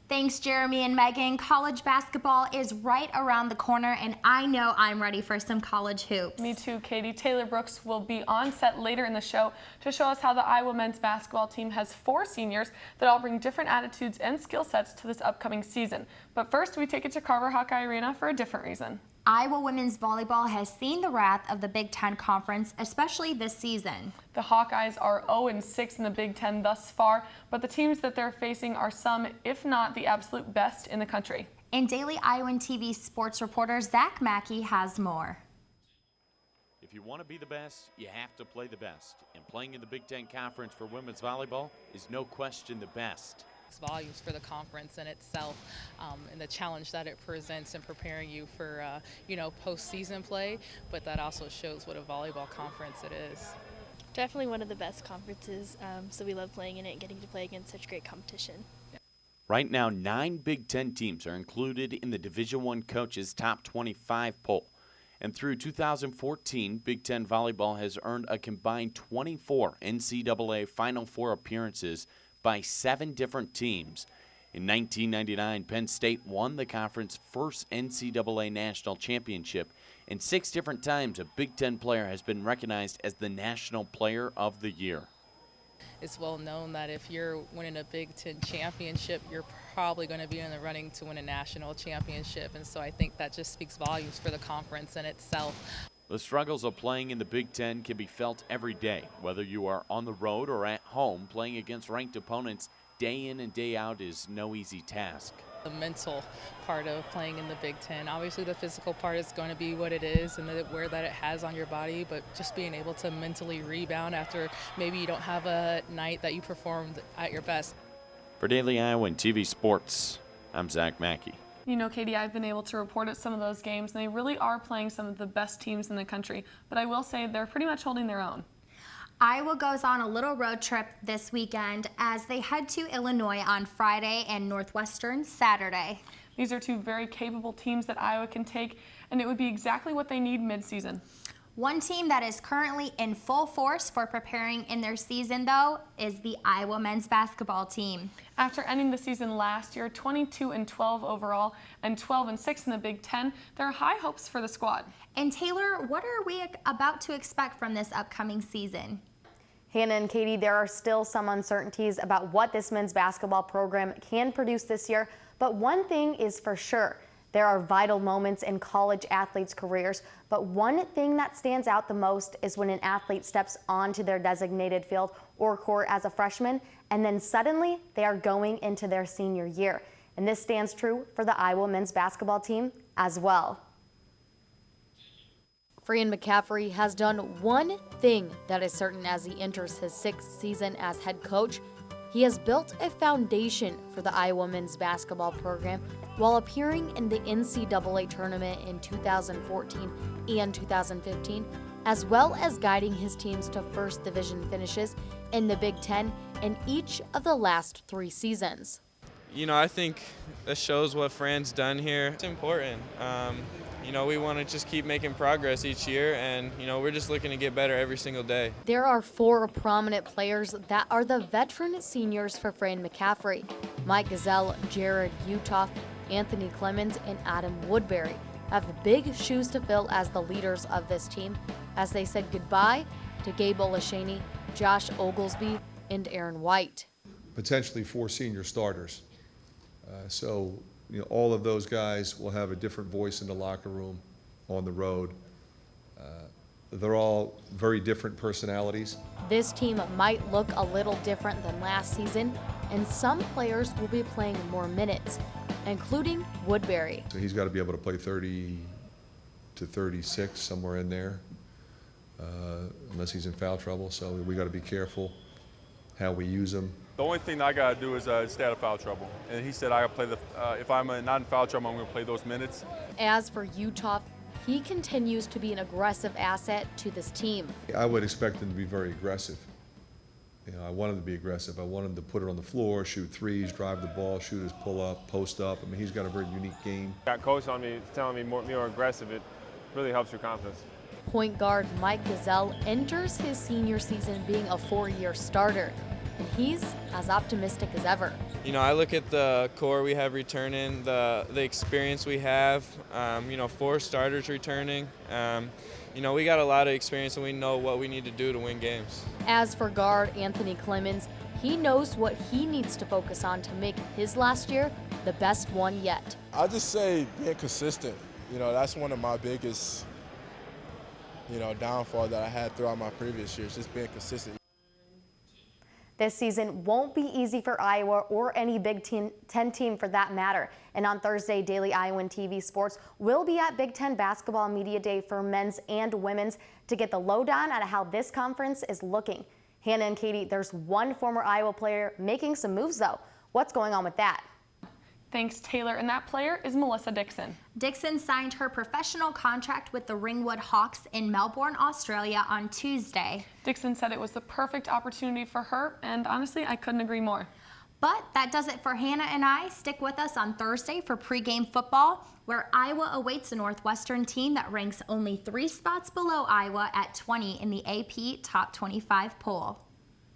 Thanks, Jeremy and Megan. College basketball is right around the corner, and I know I'm ready for some college hoops. Me too, Katie. Taylor Brooks will be on set later in the show to show us how the Iowa men's basketball team has 4 seniors that all bring different attitudes and skill sets to this upcoming season. But first, we take it to Carver Hawkeye Arena for a different reason. Iowa women's volleyball has seen the wrath of the Big Ten Conference, especially this season. The Hawkeyes are 0-6 in the Big Ten thus far, but the teams that they're facing are some, if not the absolute best in the country. And Daily Iowan TV sports reporter Zach Mackey has more. If you want to be the best, you have to play the best. And playing in the Big Ten Conference for women's volleyball is no question the best. Volumes for the conference in itself, and the challenge that it presents in preparing you for postseason play, but that also shows what a volleyball conference it is. Definitely one of the best conferences, so we love playing in it and getting to play against such great competition. Right now, 9 Big Ten teams are included in the Division I Coaches Top 25 poll. And through 2014, Big Ten volleyball has earned a combined 24 NCAA Final Four appearances by 7 different teams. In 1999, Penn State won the conference's first NCAA national championship, and 6 different times a Big Ten player has been recognized as the National Player of the Year. It's well known that if you're winning a Big Ten championship, you're probably going to be in the running to win a national championship, and so I think that just speaks volumes for the conference in itself. The struggles of playing in the Big Ten can be felt every day, whether you are on the road or at home. Playing against ranked opponents day in and day out is no easy task. The mental part of playing in the Big Ten, obviously the physical part is going to be what it is and the wear that it has on your body, but just being able to mentally rebound after maybe you don't have a night that you performed at your best. For Daily Iowan TV Sports, I'm Zach Mackey. You know, Katie, I've been able to report at some of those games, and they really are playing some of the best teams in the country. But I will say they're pretty much holding their own. Iowa goes on a little road trip this weekend as they head to Illinois on Friday and Northwestern Saturday. These are 2 very capable teams that Iowa can take, and it would be exactly what they need midseason. One team that is currently in full force for preparing in their season, though, is the Iowa men's basketball team. After ending the season last year, 22-12 overall and 12-6 in the Big Ten, there are high hopes for the squad. And Taylor, what are we about to expect from this upcoming season? Hannah and Katie, there are still some uncertainties about what this men's basketball program can produce this year, but one thing is for sure. There are vital moments in college athletes' careers, but one thing that stands out the most is when an athlete steps onto their designated field or court as a freshman, and then suddenly they are going into their senior year. And this stands true for the Iowa men's basketball team as well. Fran McCaffrey has done one thing that is certain as he enters his 6th season as head coach. He has built a foundation for the Iowa men's basketball program while appearing in the NCAA tournament in 2014 and 2015, as well as guiding his teams to first division finishes in the Big Ten in each of the last 3 seasons. You know, I think that shows what Fran's done here. It's important. We want to just keep making progress each year, and, we're just looking to get better every single day. There are 4 prominent players that are the veteran seniors for Fran McCaffrey: Mike Gazelle, Jared Utoff, Anthony Clemens, and Adam Woodbury have big shoes to fill as the leaders of this team, as they said goodbye to Gabe Olashany, Josh Oglesby, and Aaron White. Potentially 4 senior starters. All of those guys will have a different voice in the locker room, on the road. They're all very different personalities. This team might look a little different than last season, and some players will be playing more minutes, including Woodbury. So he's got to be able to play 30 to 36, somewhere in there, unless he's in foul trouble. So we got to be careful how we use him. The only thing that I got to do is stay out of foul trouble. And he said I got to play if I'm not in foul trouble, I'm going to play those minutes. As for Utoff, he continues to be an aggressive asset to this team. I would expect him to be very aggressive. I want him to be aggressive. I want him to put it on the floor, shoot threes, drive the ball, shoot his pull-up, post up. He's got a very unique game. Got coach on me, telling me more aggressive. It really helps your confidence. Point guard Mike Gazelle enters his senior season being a 4-year starter. and he's as optimistic as ever. You know, I look at the core we have returning, the experience we have, 4 starters returning. You know, we got a lot of experience and we know what we need to do to win games. As for guard Anthony Clemens, he knows what he needs to focus on to make his last year the best one yet. I just say being consistent. You know, that's one of my biggest, downfall that I had throughout my previous years, just being consistent. This season won't be easy for Iowa or any Big Ten team for that matter. And on Thursday, Daily Iowan TV Sports will be at Big Ten Basketball Media Day for men's and women's to get the lowdown on how this conference is looking. Hannah and Katie, there's one former Iowa player making some moves though. What's going on with that? Thanks, Taylor. And that player is Melissa Dixon. Dixon signed her professional contract with the Ringwood Hawks in Melbourne, Australia on Tuesday. Dixon said it was the perfect opportunity for her, and honestly, I couldn't agree more. But that does it for Hannah and I. Stick with us on Thursday for pregame football, where Iowa awaits a Northwestern team that ranks only 3 spots below Iowa at 20 in the AP Top 25 poll.